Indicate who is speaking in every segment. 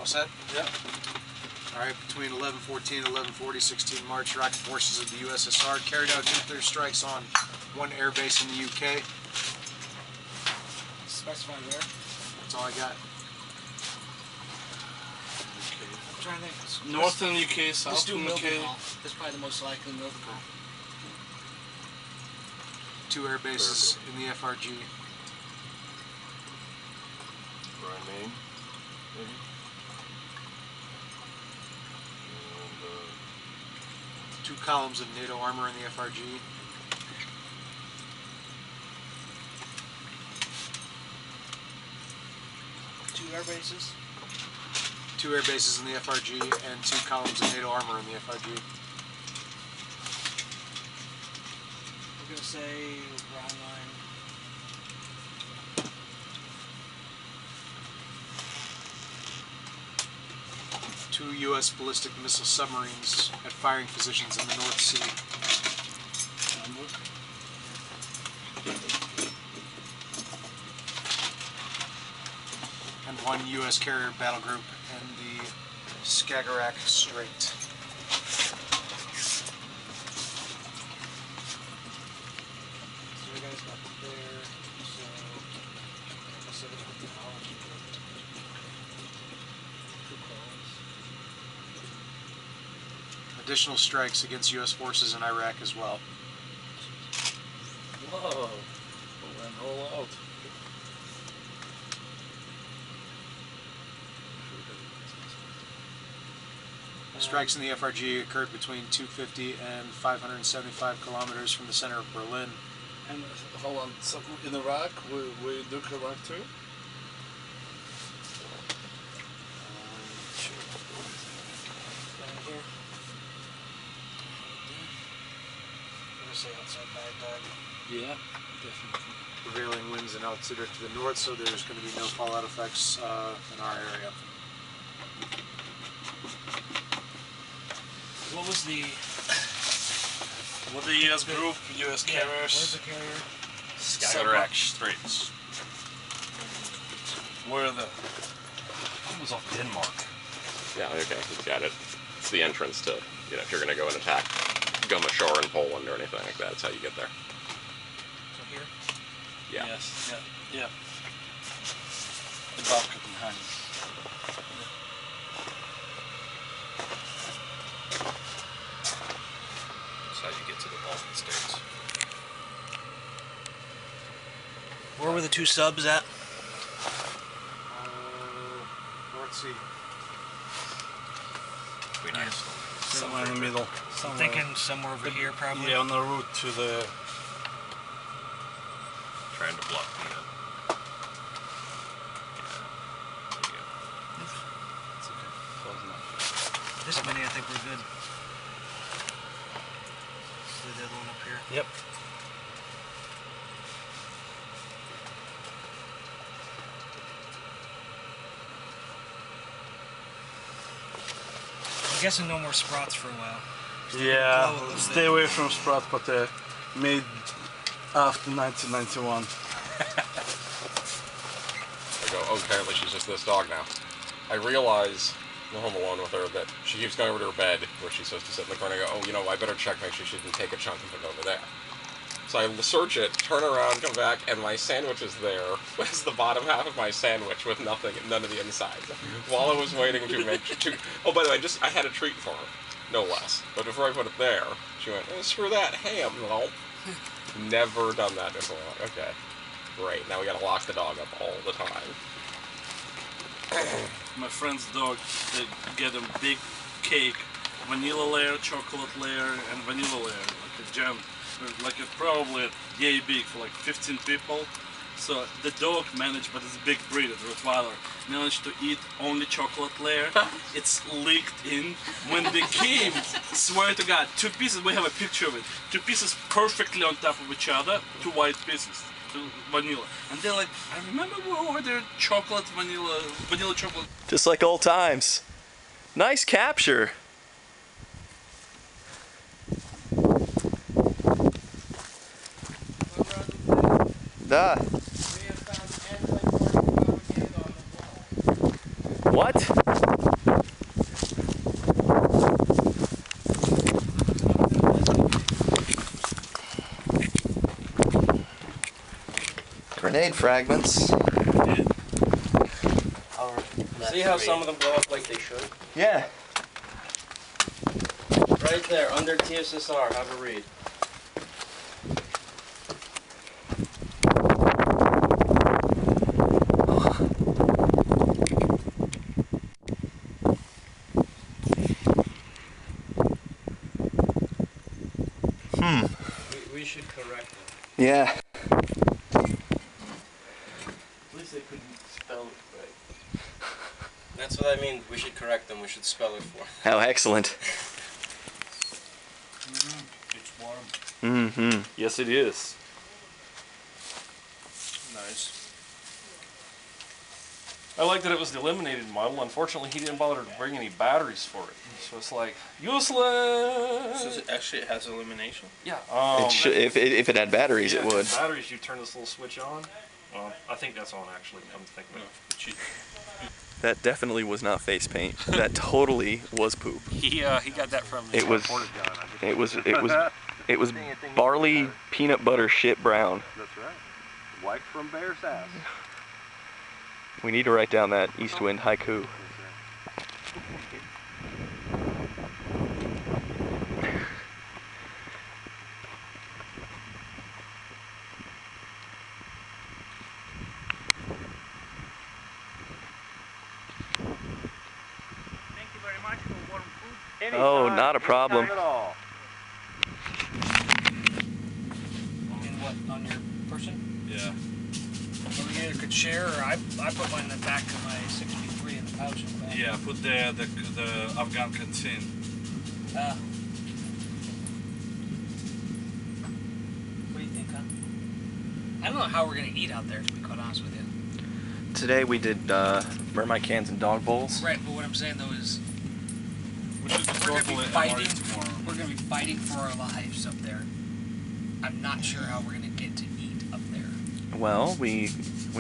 Speaker 1: All set?
Speaker 2: Yep.
Speaker 1: Alright, between 11/14 and 11/40, 16 March, Iraqi forces of the USSR carried out nuclear strikes on one air base in the UK.
Speaker 3: Specify where?
Speaker 1: That's all I got.
Speaker 3: I'm trying to think.
Speaker 2: Northern UK,
Speaker 3: Let's do
Speaker 2: Southern
Speaker 3: Milton
Speaker 2: UK.
Speaker 3: Hall. That's probably the most likely Milton Hall.
Speaker 1: 2 air bases in the FRG.
Speaker 4: Maine, maybe? And,
Speaker 1: 2 columns of NATO armor in the FRG.
Speaker 3: Two air bases.
Speaker 1: 2 air bases in the FRG and 2 columns of NATO armor in the FRG.
Speaker 3: We're gonna say wrong line.
Speaker 1: 2 U.S. ballistic missile submarines at firing positions in the North Sea. And 1 U.S. carrier battle group in the Skagerrak Strait.
Speaker 3: So you guys got there. So I said it with the knowledge.
Speaker 1: Additional strikes against U.S. forces in Iraq as well.
Speaker 2: Whoa. Went all out.
Speaker 1: Strikes in the FRG occurred between 250 and 575 kilometers from the center of Berlin.
Speaker 2: And hold on, so in Iraq, we do Iraq too?
Speaker 3: Down here. I'm gonna say outside Baghdad.
Speaker 2: Yeah, definitely.
Speaker 1: Prevailing winds and altitude are to the north, so there's going to be no fallout effects in our area.
Speaker 3: What was the?
Speaker 2: With the US group, US carriers.
Speaker 3: Where's the carrier?
Speaker 4: Skagerrak Straits.
Speaker 2: Where are the?
Speaker 4: It was off Denmark. Yeah, okay, he's got it. It's the entrance to, you know, if you're going to go and attack ashore in Poland or anything like that, that's how you get there.
Speaker 3: So here?
Speaker 4: Yeah.
Speaker 2: Yes, yeah, yeah. About Copenhagen.
Speaker 4: That's how you get to the Balkan states.
Speaker 3: Where were the 2 subs at?
Speaker 1: North Sea.
Speaker 4: Between Iceland.
Speaker 2: Somewhere in the middle.
Speaker 3: I'm thinking somewhere over here, probably.
Speaker 2: Yeah, on the route to the...
Speaker 4: Trying to block the... Yeah, there you go.
Speaker 2: It's okay. Close enough.
Speaker 3: This many, I think we're good. See the other one up here?
Speaker 2: Yep.
Speaker 3: I'm guessing no more Sprots for a while.
Speaker 2: Yeah,
Speaker 3: Blow a little
Speaker 2: stay
Speaker 3: bit.
Speaker 2: away from Sprat, but made after 1991.
Speaker 4: I go, oh, apparently she's just this dog now. I realize, I'm home alone with her, that she keeps going over to her bed, where she's supposed to sit in the corner. I go, oh, you know, I better check, make sure she didn't take a chunk and put it over there. So I search it, turn around, come back, and my sandwich is there. It's the bottom half of my sandwich with nothing, none of the inside. While I was waiting to make oh, by the way, I had a treat for her, no less. But before I put it there, she went, oh, screw that ham. No. Never done that before. Okay, great. Now we gotta lock the dog up all the time.
Speaker 2: My friend's dog, they get a big cake, vanilla layer, chocolate layer, and vanilla layer, like a jam. Like it's probably yay big for like 15 people. So the dog managed, but it's a big breed, it's a Rottweiler, managed to eat only chocolate layer. It's leaked in. When they came, swear to God, 2 pieces, we have a picture of it, 2 pieces perfectly on top of each other, 2 white pieces, 2 vanilla. And they're like, I remember we ordered chocolate, vanilla chocolate.
Speaker 5: Just like old times. Nice capture. Da. What? grenade fragments.
Speaker 6: See how some of them blow up like they should?
Speaker 5: Yeah.
Speaker 6: Right there, under TSSR, have a read. We should correct them.
Speaker 5: Yeah.
Speaker 6: At least they couldn't spell it right. That's what I mean. We should correct them. We should spell it for them.
Speaker 5: How excellent.
Speaker 2: It's warm.
Speaker 5: Mm-hmm. Yes, it is.
Speaker 2: Nice.
Speaker 7: I like that it was the eliminated model. Unfortunately, he didn't bother to bring any batteries for it. So it's like, useless!
Speaker 6: So it actually has elimination?
Speaker 7: Yeah.
Speaker 5: It should, if it had batteries,
Speaker 7: yeah,
Speaker 5: it would.
Speaker 7: If it had batteries, you turn this little switch on. Well, I think that's on actually, I'm thinking of it.
Speaker 5: That definitely was not face paint. That totally was poop.
Speaker 6: He got that from
Speaker 5: It was barley peanut butter shit brown.
Speaker 8: That's right. White from bear's ass.
Speaker 5: We need to write down that East Wind haiku.
Speaker 3: Thank you very much for warm food.
Speaker 5: Oh, not a problem.
Speaker 8: Anytime at all.
Speaker 3: And what, on your person?
Speaker 2: Yeah.
Speaker 3: Or we either could share, or I put mine in the back of my 63 in the pouch in the back.
Speaker 2: Yeah, put the Afghan canteen.
Speaker 3: What do you think, huh? I don't know how we're going to eat out there, to be quite honest with you.
Speaker 5: Today we did mermaid cans and dog bowls.
Speaker 3: Right, but what I'm saying, though, is
Speaker 2: We should
Speaker 3: we're going to be
Speaker 2: totally
Speaker 3: fighting.
Speaker 2: tomorrow.
Speaker 3: We're going to be fighting for our lives up there. I'm not sure how we're going to get to eat up there.
Speaker 5: Well, we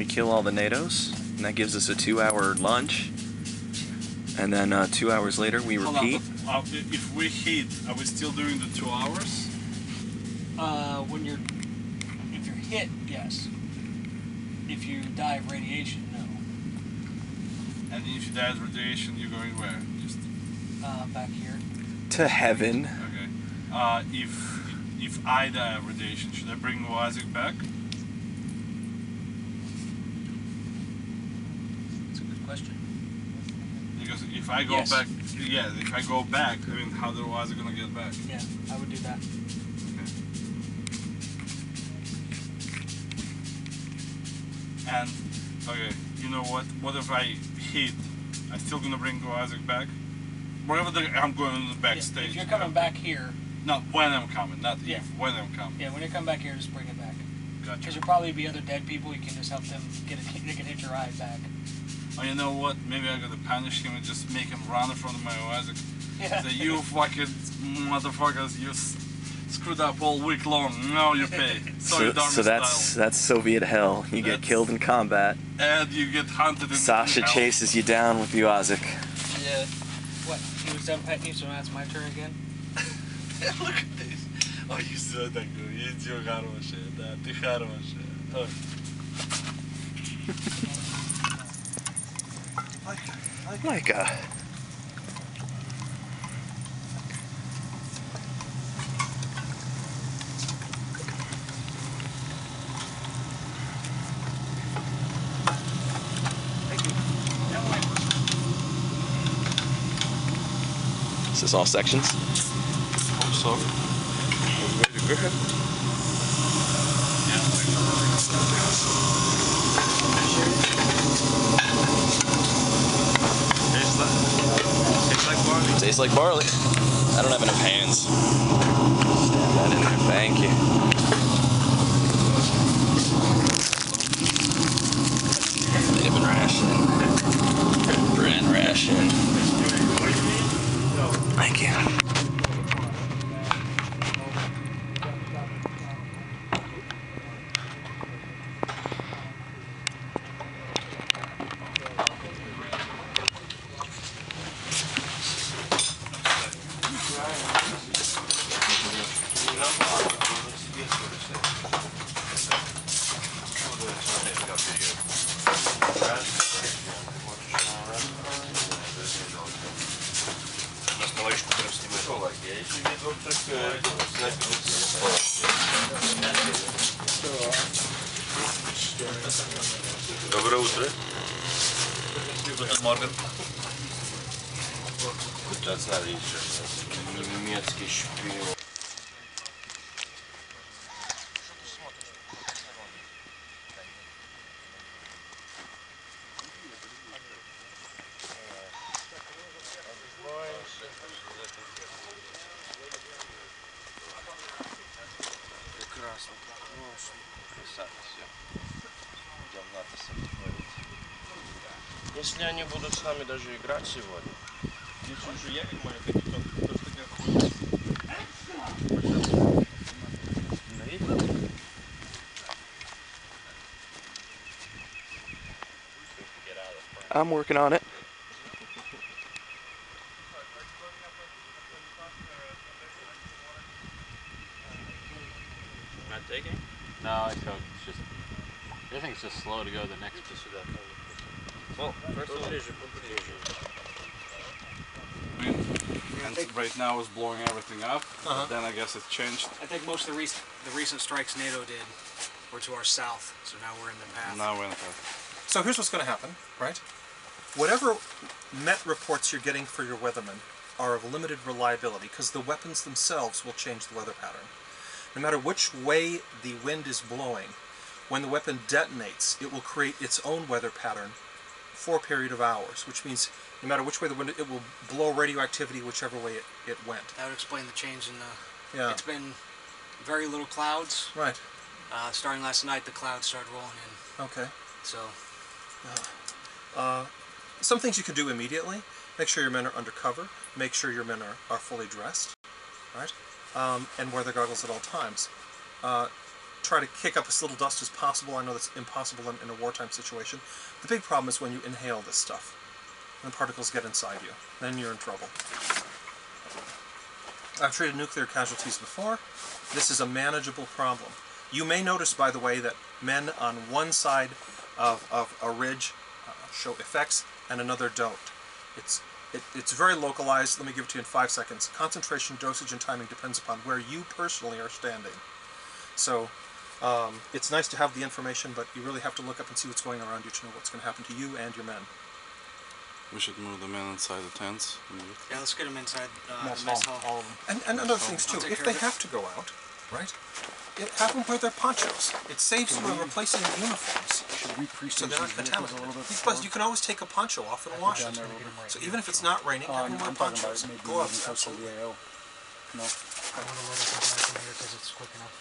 Speaker 5: kill all the NATOs, and that gives us a 2-hour lunch. And then 2 hours later we
Speaker 2: Hold on,
Speaker 5: repeat.
Speaker 2: but, if we hit, are we still doing the 2 hours?
Speaker 3: If you're hit, yes. If you die of radiation, no.
Speaker 2: And if you die of radiation, you're going where? Just
Speaker 3: Back here.
Speaker 5: To heaven.
Speaker 2: okay. If I die of radiation, should I bring Isaac back?
Speaker 3: That's a good question.
Speaker 2: Because if I go
Speaker 3: Yes.
Speaker 2: back, yeah, if I go back, I mean, how the Isaac gonna get back?
Speaker 3: Yeah, I would do that.
Speaker 2: And okay, you know what? What if I hit? I'm still gonna bring Isaac back. Wherever I'm going to the backstage.
Speaker 3: If you're coming back here,
Speaker 2: Not when I'm coming, not
Speaker 3: Yeah.
Speaker 2: if. When I'm coming.
Speaker 3: yeah, when you come back here, just bring it back.
Speaker 2: Gotcha.
Speaker 3: Because there'll probably be other dead people. You can just help them they can hit your ride back.
Speaker 2: Oh, you know what? Maybe I gotta punish him and just make him run in front of my Isaac.
Speaker 3: Yeah.
Speaker 2: Say, you fucking motherfuckers, you screwed up all week long. Now you pay. Sorry, Dharma
Speaker 5: So that's Soviet hell. You get
Speaker 2: That's-
Speaker 5: killed in combat.
Speaker 2: And you get hunted in
Speaker 5: Sasha
Speaker 2: hell.
Speaker 5: chases you down with Uazik.
Speaker 6: Yeah.
Speaker 3: What? He was done petting you, so now it's my turn again?
Speaker 2: Look at this. Oh, you said that good. Иди хорошая, да, ты хорошая. Oh.
Speaker 5: Micah. Is this all sections?
Speaker 2: Hope so. Very good.
Speaker 5: Tastes like barley. I don't have enough hands. Stab that in there. Thank you. Dip and ration. Bread ration. Thank you.
Speaker 9: Доброе утро.
Speaker 2: Guten Morgen.
Speaker 9: That's not Easter.
Speaker 6: Немецкий шпион. Прекрасно. Красавец, все. Идем надо смотреть. Если они будут с нами даже играть сегодня.
Speaker 5: I'm working on it.
Speaker 6: Not taking?
Speaker 10: No, it's just. I think it's just slow to go to the next position.
Speaker 6: Well, first of all,
Speaker 2: And right now it's blowing everything up. But then I guess it's changed.
Speaker 3: I think most of the recent strikes NATO did were to our south, so now we're in the path.
Speaker 2: Now we're in the path.
Speaker 1: So here's what's going to happen, right? Whatever Met reports you're getting for your weathermen are of limited reliability because the weapons themselves will change the weather pattern. No matter which way the wind is blowing, when the weapon detonates, it will create its own weather pattern for a period of hours, which means no matter which way the wind, it will blow radioactivity whichever way it went.
Speaker 3: That would explain the change in the...
Speaker 1: Yeah.
Speaker 3: It's been very little clouds.
Speaker 1: Right.
Speaker 3: Starting last night, the clouds started rolling in.
Speaker 1: Okay.
Speaker 3: So...
Speaker 1: Some things you can do immediately. Make sure your men are under cover. Make sure your men are fully dressed. Right? And wear their goggles at all times. Try to kick up as little dust as possible. I know that's impossible in a wartime situation. The big problem is when you inhale this stuff. And the particles get inside you. Then you're in trouble. I've treated nuclear casualties before. This is a manageable problem. You may notice, by the way, that men on one side of a ridge show effects and another don't. It's very localized. Let me give it to you in 5 seconds. Concentration, dosage, and timing depends upon where you personally are standing. So it's nice to have the information, but you really have to look up and see what's going around you to know what's going to happen to you and your men.
Speaker 2: We should move the men inside the tents.
Speaker 3: Yeah, let's get them inside
Speaker 1: Mess
Speaker 3: mess hall.
Speaker 1: And other things too. If they have to go out, right? Have them wear their ponchos. It saves you in replacing the uniforms. So they're not contaminated. Because you can always take a poncho off and wash it. So even if it's not raining, have them wear ponchos. Gloves, absolutely.
Speaker 3: I want to load up the here because it's quick enough.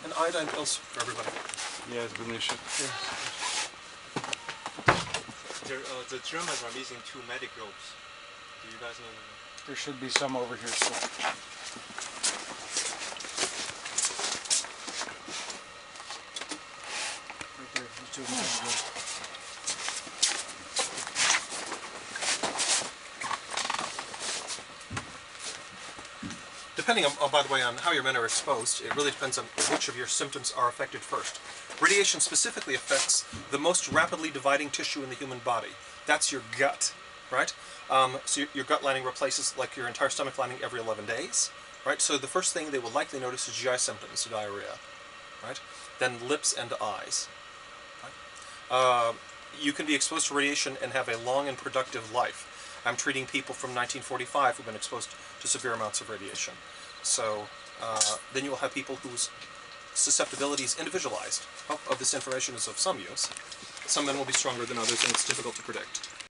Speaker 1: And iodine pills for everybody.
Speaker 2: Yeah, it's been issued.
Speaker 6: The Germans are missing 2 medic ropes. Do you guys know?
Speaker 3: There should be some over here still. Right there, there's 2 of them.
Speaker 1: Depending on, by the way, on how your men are exposed, it really depends on which of your symptoms are affected first. Radiation specifically affects the most rapidly dividing tissue in the human body. That's your gut, right? So your gut lining replaces like your entire stomach lining every 11 days, right? So the first thing they will likely notice is GI symptoms, diarrhea, right? Then lips and eyes. Right? You can be exposed to radiation and have a long and productive life. I'm treating people from 1945 who've been exposed to severe amounts of radiation. So then you will have people whose susceptibility is individualized. Of this information is of some use. Some men will be stronger than others, and it's difficult to predict.